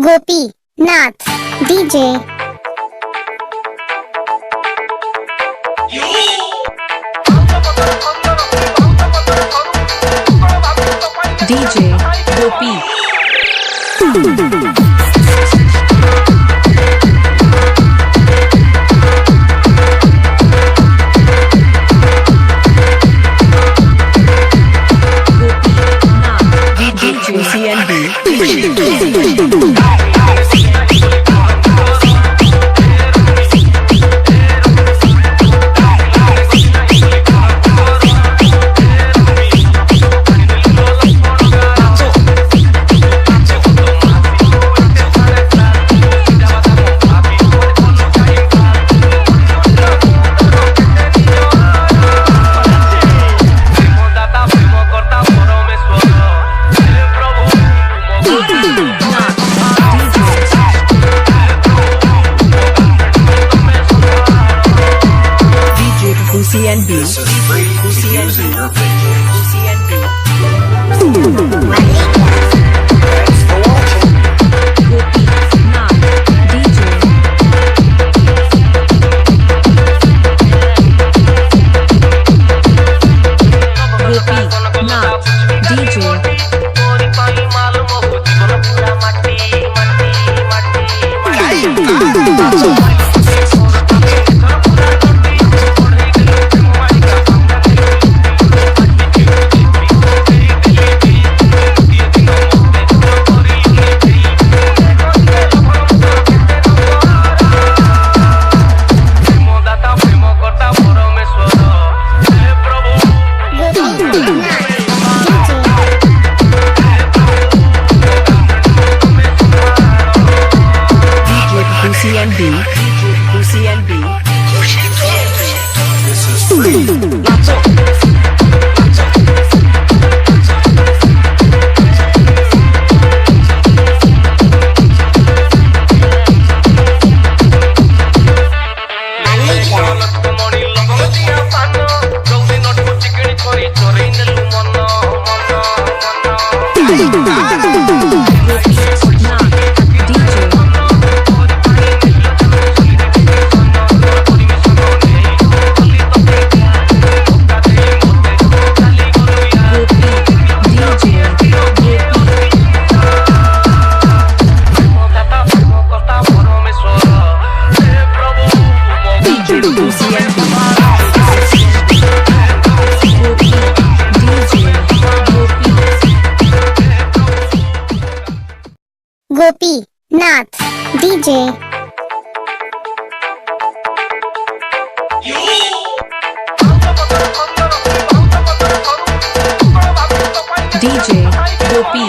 Gopi Nath DJ DJ Gopi DJ CNB CNB This is free to use in your pictures. Thanks for watching. Gopi Nath DJ Gopi Nath DJ CNB CNB This is free. Gopi Nath DJ DJ Gopi